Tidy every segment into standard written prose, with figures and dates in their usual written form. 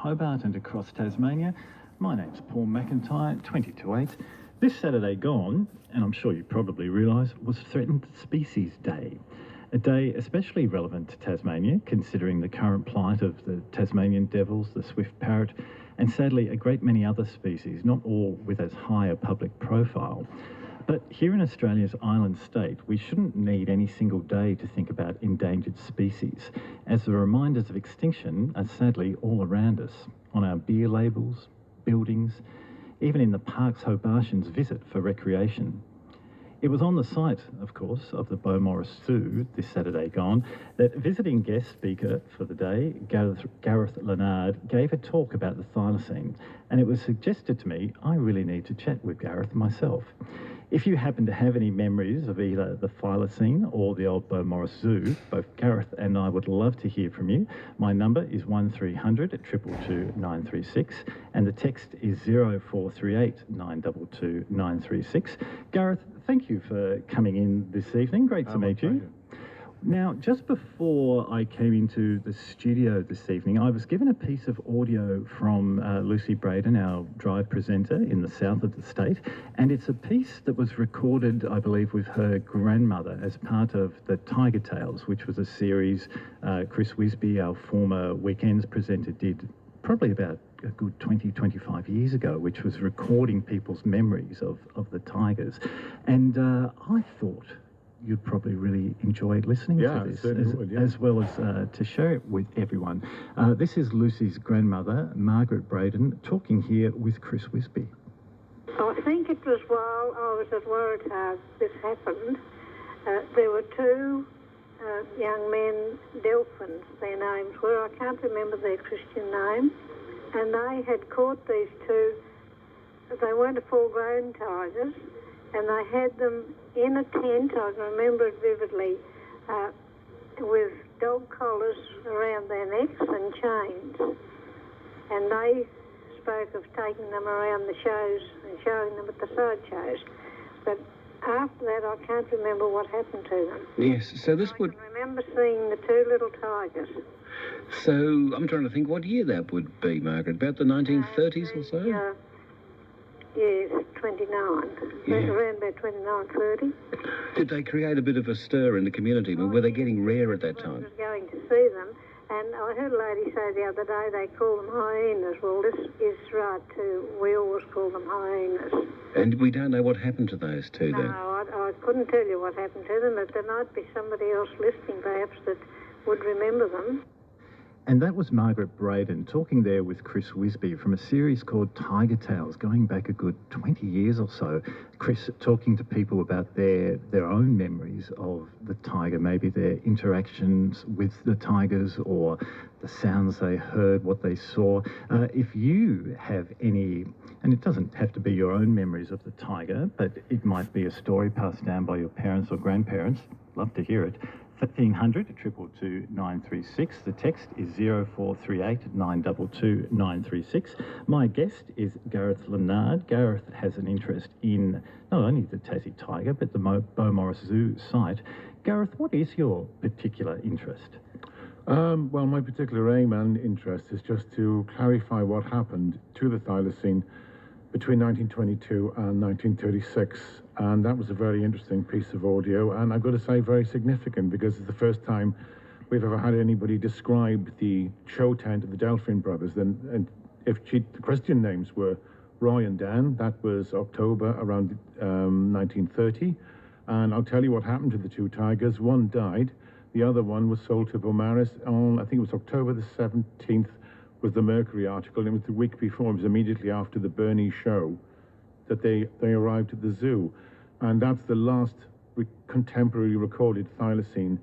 Hobart and across Tasmania. My name's Paul McIntyre, 20 to 8. This Saturday gone, and I'm sure you probably realise, was Threatened Species Day. A day especially relevant to Tasmania, considering the current plight of the Tasmanian devils, the swift parrot, and sadly a great many other species, not all with as high a public profile. But here in Australia's island state, we shouldn't need any single day to think about endangered species, as the reminders of extinction are sadly all around us, on our beer labels, buildings, even in the parks Hobartians visit for recreation. It was on the site, of course, of the Beaumaris Zoo this Saturday gone that visiting guest speaker for the day, Gareth Linnard, gave a talk about the thylacine, and it was suggested to me I really need to chat with Gareth myself. If you happen to have any memories of either the thylacine or the old Beaumaris Zoo, both Gareth and I would love to hear from you. My number is 1300 222 936 and the text is 0438 922 936. Gareth, thank you for coming in this evening. Great to meet you. Now, just before I came into the studio this evening, I was given a piece of audio from Lucy Braden, our drive presenter in the south of the state, and it's a piece that was recorded, I believe, with her grandmother as part of the Tiger Tales, which was a series Chris Wisby, our former Weekends presenter, did probably about a good 20-25 years ago, which was recording people's memories of the tigers. And I thought you'd probably really enjoy listening to this, as well as to share it with everyone. This is Lucy's grandmother, Margaret Braden, talking here with Chris Wisby. I think it was while I was at Waratah this happened. There were two young men, Delphins, their names were. I can't remember their Christian name. And they had caught these two. They weren't full-grown tigers, and they had them in a tent, I can remember it vividly, with dog collars around their necks and chains. And they spoke of taking them around the shows and showing them at the side shows. But after that, I can't remember what happened to them. Yes, so this would... I can remember seeing the two little tigers. So, I'm trying to think what year that would be, Margaret, about the 1930s or so? Yes, 29. Yeah. Around about 29, 30. Did they create a bit of a stir in the community? Were they getting rare at that time? I was going to see them, and I heard a lady say the other day they call them hyenas. Well, this is right too. We always call them hyenas. And we don't know what happened to those two then? No, I couldn't tell you what happened to them, but there might be somebody else listening perhaps that would remember them. And that was Margaret Braden talking there with Chris Wisby from a series called Tiger Tales, going back a good 20 years or so. Chris talking to people about their own memories of the tiger, maybe their interactions with the tigers or the sounds they heard, what they saw. If you have any, and it doesn't have to be your own memories of the tiger, but it might be a story passed down by your parents or grandparents, love to hear it. 1300 222 936. The text is 0438 922 936. My guest is Gareth Linnard. Gareth has an interest in not only the Tassie tiger, but the Beaumaris Zoo site. Gareth, what is your particular interest? Well, my particular aim and interest is just to clarify what happened to the thylacine between 1922 and 1936, and that was a very interesting piece of audio, and I've got to say very significant, because it's the first time we've ever had anybody describe the show tent of the Delphine brothers. And if the Christian names were Roy and Dan, that was October around 1930, and I'll tell you what happened to the two tigers. One died, the other one was sold to Beaumaris on, I think it was October the 17th, was the Mercury article, and it was the week before, it was immediately after the Burney show that they arrived at the zoo. And that's the last contemporary recorded thylacine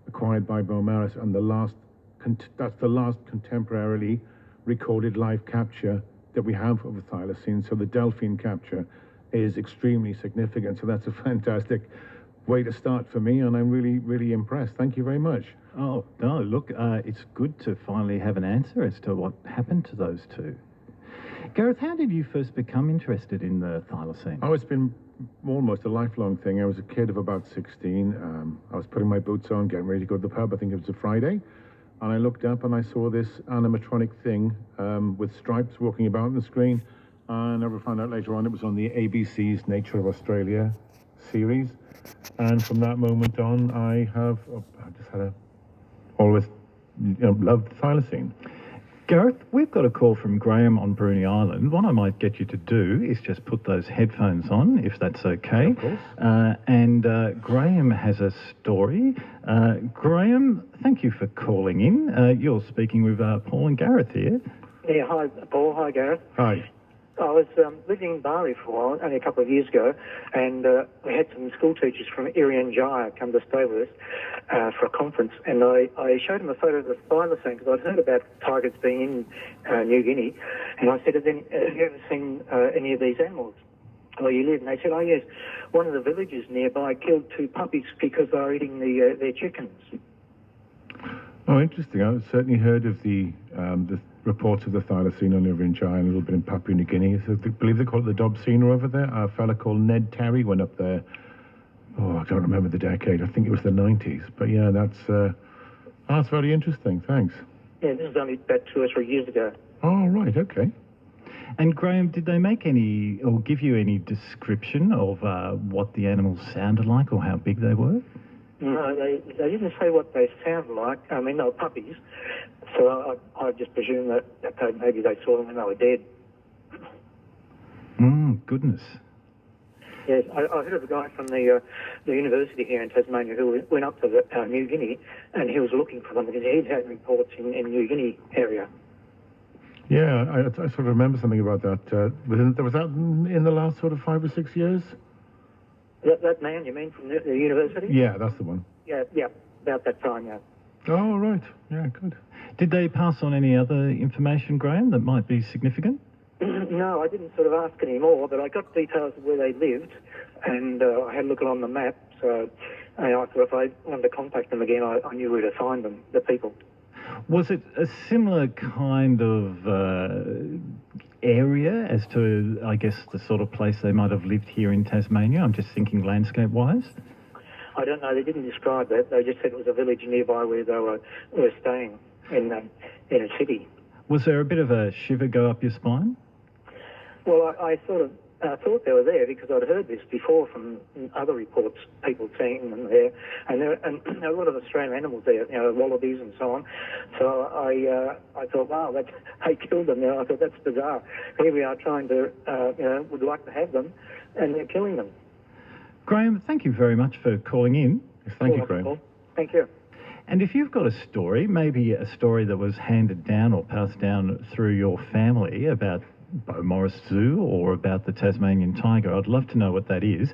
acquired by Beaumaris, and that's the last contemporarily recorded live capture that we have of a thylacine. So the Delphine capture is extremely significant. So that's a fantastic way to start for me, and I'm really, really impressed. Thank you very much. Oh, no, look, it's good to finally have an answer as to what happened to those two. Gareth, how did you first become interested in the thylacine? Oh, it's been almost a lifelong thing. I was a kid of about 16. I was putting my boots on, getting ready to go to the pub. I think it was a Friday. and I looked up and I saw this animatronic thing with stripes walking about on the screen. I never found out later on it was on the ABC's Nature of Australia series. And from that moment on, I just had always loved the thylacine. Gareth, we've got a call from Graham on Bruny Island. What I might get you to do is just put those headphones on, if that's okay. Of course. And Graham has a story. Graham, thank you for calling in. You're speaking with Paul and Gareth here. Yeah, hi, Paul. Hi, Gareth. Hi. I was living in Bali for a while, only a couple of years ago, and we had some school teachers from Irian Jaya come to stay with us for a conference, and I showed them a photo of the thylacine because I'd heard about tigers being in New Guinea, and I said, have you ever seen any of these animals where you live? And they said, oh yes, one of the villages nearby killed 2 puppies because they were eating their chickens. Oh, interesting. I've certainly heard of the reports of the thylacine on Irian Jaya and a little bit in Papua New Guinea. So I believe they call it the Dobsina over there. A fella called Ned Terry went up there. Oh, I don't remember the decade. I think it was the 90s. But yeah, that's very interesting. Thanks. Yeah, this was only about 2 or 3 years ago. Oh, right. Okay. And Graham, did they make any or give you any description of what the animals sounded like or how big they were? No, they didn't say what they sounded like. I mean, they were puppies. So I just presumed that maybe they saw them when they were dead. Goodness. Yes, I heard of a guy from the university here in Tasmania who went up to New Guinea, and he was looking for them because he'd had reports in New Guinea area. Yeah, I sort of remember something about that. Was that in the last sort of 5 or 6 years? That man, you mean, from the university? Yeah, that's the one. Yeah, about that time, yeah. Oh, right. Yeah, good. Did they pass on any other information, Graham, that might be significant? No, I didn't sort of ask any more, but I got details of where they lived, and I had a look on the map, so I thought if I wanted to contact them again, I knew where to find them, the people. Was it a similar kind of area as to, I guess, the sort of place they might have lived here in Tasmania? I'm just thinking landscape-wise. I don't know. They didn't describe that. They just said it was a village nearby where they were staying in a city. Was there a bit of a shiver go up your spine? Well, I sort of thought they were there because I'd heard this before from other reports, people seeing them there, and there are a lot of Australian animals there, wallabies and so on. So I thought, wow, they killed them. I thought that's bizarre. Here we are trying to, would like to have them, and they're killing them. Graham, thank you very much for calling in. Thank you, Graham. Thank you. And if you've got a story, maybe a story that was handed down or passed down through your family about Beaumaris Zoo or about the Tasmanian tiger, I'd love to know what that is.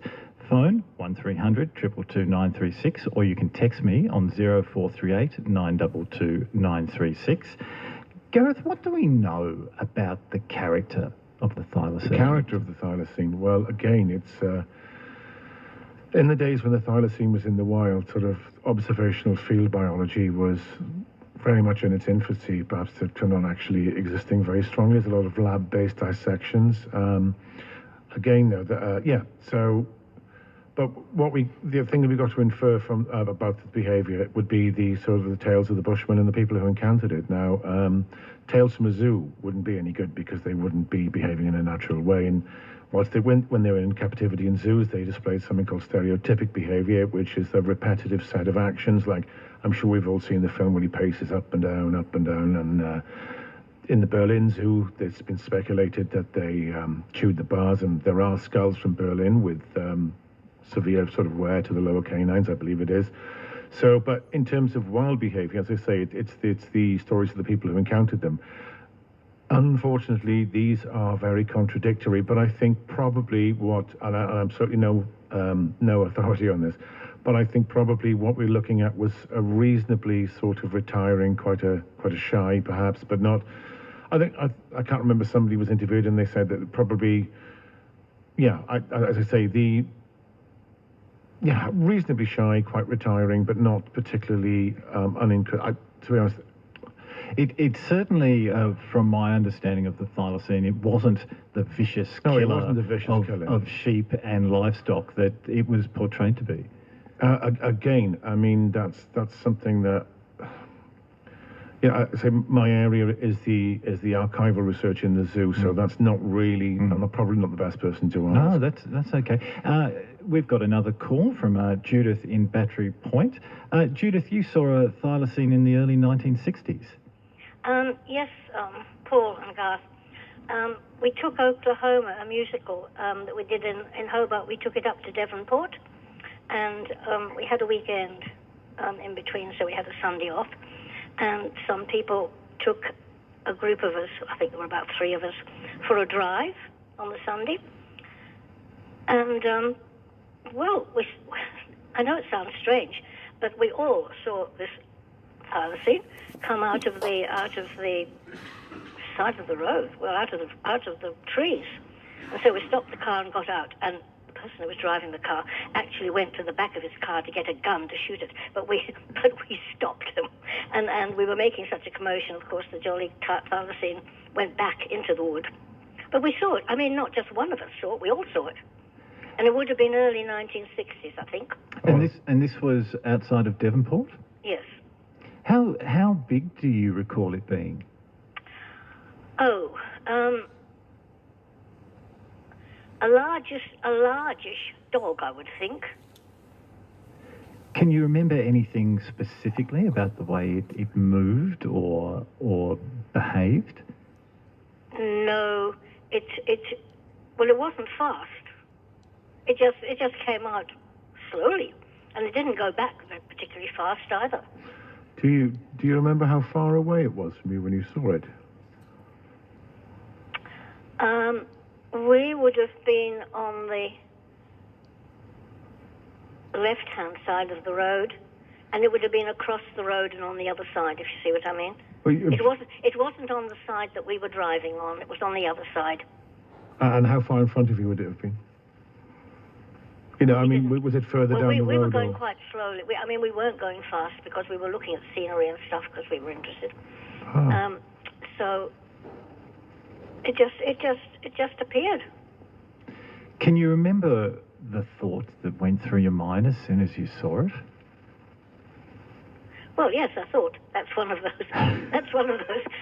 Phone 1300 222 936, or you can text me on 0438 922 936. Gareth, what do we know about the character of the thylacine? The character of the thylacine? Well, again, it's in the days when the thylacine was in the wild, sort of observational field biology was very much in its infancy, perhaps to not actually existing very strongly. There's a lot of lab-based dissections. Again, though, so, but the thing that we got to infer from about the behaviour would be the sort of the tales of the bushmen and the people who encountered it. Now, tales from a zoo wouldn't be any good because they wouldn't be behaving in a natural way. And whilst when they were in captivity in zoos, they displayed something called stereotypic behaviour, which is a repetitive set of actions. Like, I'm sure we've all seen the film where he paces up and down, and in the Berlin Zoo, it's been speculated that they chewed the bars, and there are skulls from Berlin with severe sort of wear to the lower canines, I believe it is. So, but in terms of wild behaviour, as I say, it's the stories of the people who encountered them. Unfortunately, these are very contradictory, but I think probably and I'm certainly no authority on this, but I think probably what we're looking at was a reasonably sort of retiring, quite a shy perhaps, but not. I think I can't remember, somebody was interviewed and they said that probably, as I say, reasonably shy, quite retiring, but not particularly to be honest. It certainly, from my understanding of the thylacine, it wasn't the vicious killer it wasn't the vicious killer of sheep and livestock that it was portrayed to be. Again, I mean, that's something that Yeah, so my area is the archival research in the zoo, so that's not really. I'm probably not the best person to ask. No, that's okay. We've got another call from Judith in Battery Point. Judith, you saw a thylacine in the early 1960s. Yes, Paul and Garth. We took Oklahoma, a musical that we did in Hobart. We took it up to Devonport, and we had a weekend in between, so we had a Sunday off. And some people took a group of us, I think there were about 3 of us, for a drive on the Sunday. And, I know it sounds strange, but we all saw this thylacine come out of the side of the road, out of the trees. And so we stopped the car and got out, and the person who was driving the car actually went to the back of his car to get a gun to shoot it, but we stopped him. And we were making such a commotion, of course, the jolly thylacine went back into the wood. But we saw it. I mean, not just one of us saw it, we all saw it. And it would have been early 1960s, I think. And this was outside of Devonport? Yes. How big do you recall it being? A largish dog, I would think. Can you remember anything specifically about the way it moved or behaved? No, it wasn't fast. It just came out slowly, and it didn't go back particularly fast either. Do you remember how far away it was from you when you saw it? We would have been on the left-hand side of the road, and it would have been across the road and on the other side, if you see what I mean. Well, it wasn't on the side that we were driving on. It was on the other side. And how far in front of you would it have been? Was it further down the road? We were going quite slowly. We weren't going fast because we were looking at scenery and stuff because we were interested. So it just appeared. Can you remember the thoughts that went through your mind as soon as you saw it? Well, yes, I thought that's one of those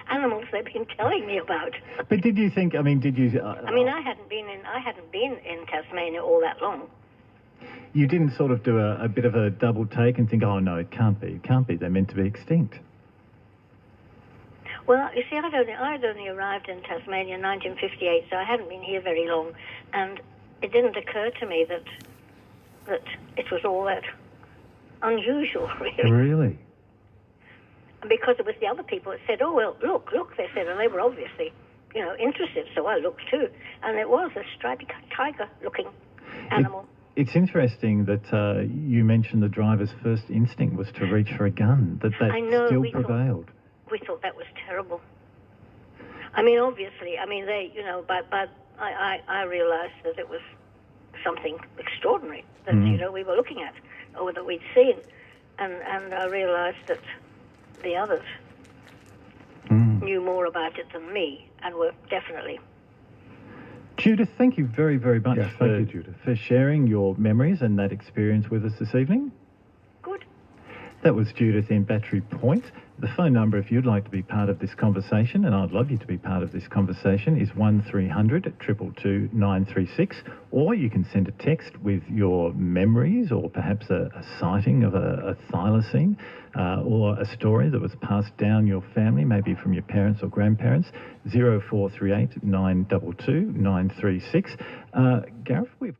animals they've been telling me about. But did you think? Did you? I hadn't been in Tasmania all that long. You didn't sort of do a bit of a double take and think, oh no, it can't be. They're meant to be extinct. Well, you see, I'd only arrived in Tasmania in 1958, so I hadn't been here very long, and it didn't occur to me that it was all that unusual, really. Really? Because it was the other people that said, oh, well, look, they said, and they were obviously, interested, so I looked too, and it was a striped tiger-looking animal. It's interesting that you mentioned the driver's first instinct was to reach for a gun, that still prevailed. We thought that was terrible. Obviously, they, but I realized that it was something extraordinary that, we were looking at, or that we'd seen, and I realized that the others knew more about it than me, and were definitely. Judith, thank you very, very much for sharing your memories and that experience with us this evening. Good. That was Judith in Battery Point. The phone number, if you'd like to be part of this conversation, and I'd love you to be part of this conversation, is 1300 222 936, or you can send a text with your memories or perhaps a sighting of a thylacine or a story that was passed down your family, maybe from your parents or grandparents, 0438 922 936. Gareth, we've